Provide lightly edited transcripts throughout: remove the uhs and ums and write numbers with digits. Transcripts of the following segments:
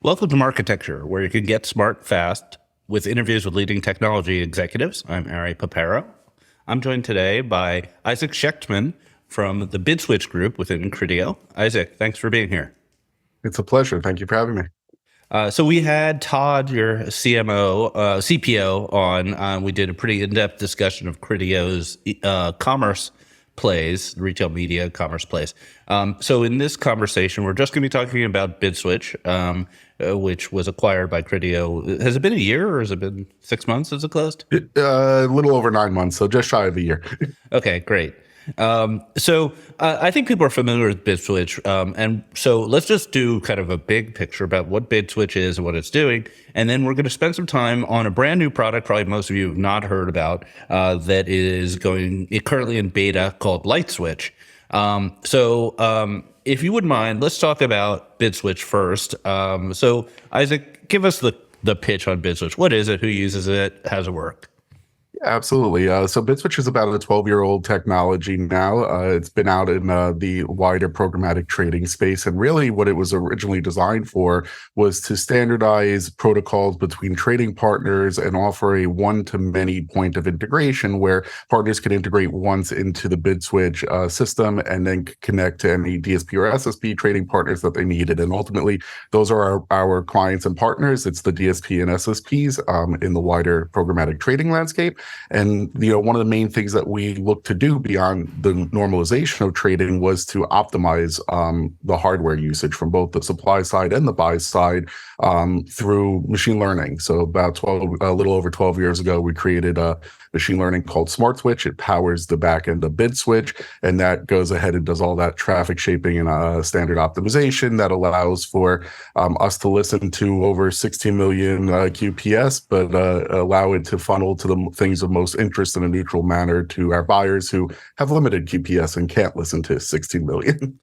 Welcome to Marketecture, where you can get smart fast with interviews with leading technology executives. I'm Ari Paparo. I'm joined today by Isaac Schectman from the BidSwitch group within Criteo. Isaac, thanks for being here. It's a pleasure. Thank you for having me. So we had Todd, your CPO, on. We did a pretty in-depth discussion of Criteo's commerce plays, retail media commerce plays. So in this conversation, we're just going to be talking about BidSwitch, which was acquired by Criteo. Has it been a year or has it been 6 months since it closed? A little over 9 months, so just shy of a year. Okay, great. So I think people are familiar with BidSwitch. And so let's just do kind of a big picture about what BidSwitch is and what it's doing. And then we're going to spend some time on a brand new product, probably most of you have not heard about, that is currently in beta called LiteSwitch. If you wouldn't mind, let's talk about BidSwitch first. So Isaac, give us the pitch on BidSwitch. What is it? Who uses it? How does it work? Absolutely. So BidSwitch is about a 12-year-old technology now. It's been out in the wider programmatic trading space. And really what it was originally designed for was to standardize protocols between trading partners and offer a one-to-many point of integration where partners can integrate once into the BidSwitch system and then connect to any DSP or SSP trading partners that they needed. And ultimately, those are our clients and partners. It's the DSP and SSPs in the wider programmatic trading landscape. And one of the main things that we look to do beyond the normalization of trading was to optimize the hardware usage from both the supply side and the buy side through machine learning. So a little over 12 years ago, we created a machine learning called SmartSwitch. It powers the back end of BidSwitch, and that goes ahead and does all that traffic shaping and standard optimization that allows for us to listen to over 16 million QPS, but allow it to funnel to the things of most interest in a neutral manner to our buyers who have limited QPS and can't listen to 16 million.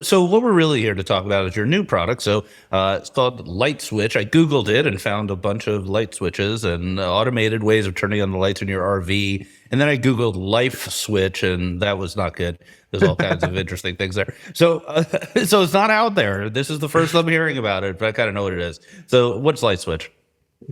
So what we're really here to talk about is your new product. So it's called LiteSwitch. I Googled it and found a bunch of light switches and automated ways of turning on the lights in your RV. And then I Googled LiteSwitch, and that was not good. There's all kinds of interesting things there. So it's not out there. This is the first I'm hearing about it, but I kind of know what it is. So what's LiteSwitch?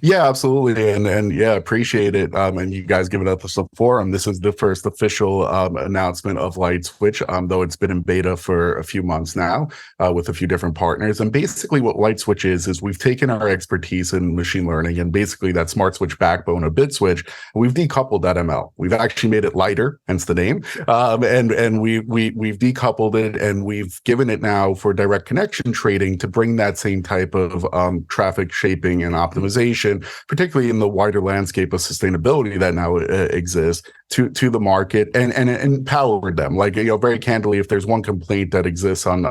Yeah, absolutely. And yeah, appreciate it. And you guys giving us the forum. This is the first official announcement of LiteSwitch, though it's been in beta for a few months now with a few different partners. And basically what LiteSwitch is we've taken our expertise in machine learning and basically that SmartSwitch backbone of BidSwitch, and we've decoupled that ML. We've actually made it lighter, hence the name. And we've decoupled it and we've given it now for direct connection trading to bring that same type of traffic shaping and optimization, particularly in the wider landscape of sustainability that now exists, to the market and empowered them. Like, very candidly, if there's one complaint that exists on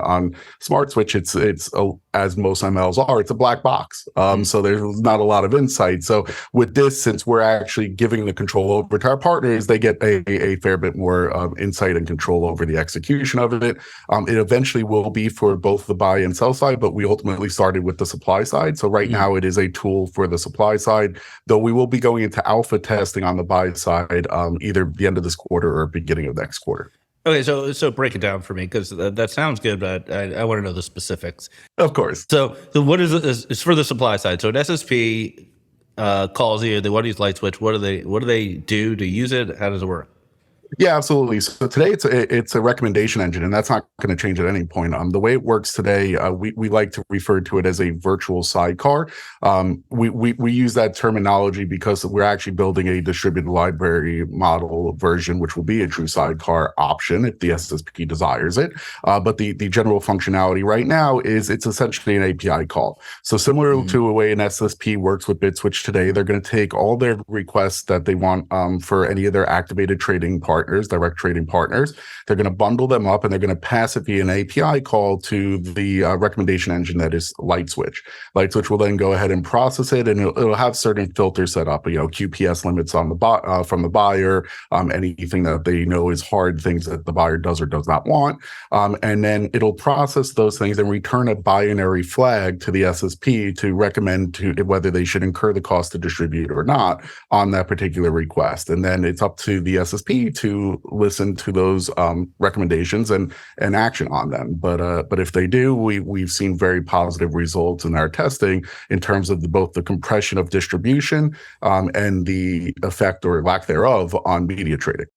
SmartSwitch, it's as most MLs are, it's a black box. So there's not a lot of insight. So with this, since we're actually giving the control over to our partners, they get a fair bit more insight and control over the execution of it. It eventually will be for both the buy and sell side, but we ultimately started with the supply side. So right now it is a tool for the supply side, though we will be going into alpha testing on the buy side either the end of this quarter or beginning of next quarter. Okay, so break it down for me, because that sounds good, but I want to know the specifics. Of course. So what is it? It's for the supply side. So an SSP calls you, they want to use LiteSwitch. What do they do to use it? How does it work? Yeah, absolutely. So today it's a recommendation engine, and that's not going to change at any point. The way it works today, we like to refer to it as a virtual sidecar. We use that terminology because we're actually building a distributed library model version, which will be a true sidecar option if the SSP desires it. But the general functionality right now is it's essentially an API call. So similar to the way an SSP works with BidSwitch today, they're going to take all their requests that they want for any of their activated trading partners, direct trading partners. They're going to bundle them up and they're going to pass it via an API call to the recommendation engine that is LiteSwitch. LiteSwitch will then go ahead and process it, and it'll have certain filters set up, QPS limits on the from the buyer, anything that they know is hard, things that the buyer does or does not want. And then it'll process those things and return a binary flag to the SSP to recommend to whether they should incur the cost to distribute or not on that particular request. And then it's up to the SSP to to listen to those recommendations and action on them. But if they do, we've seen very positive results in our testing in terms of both the compression of distribution and the effect or lack thereof on media trading.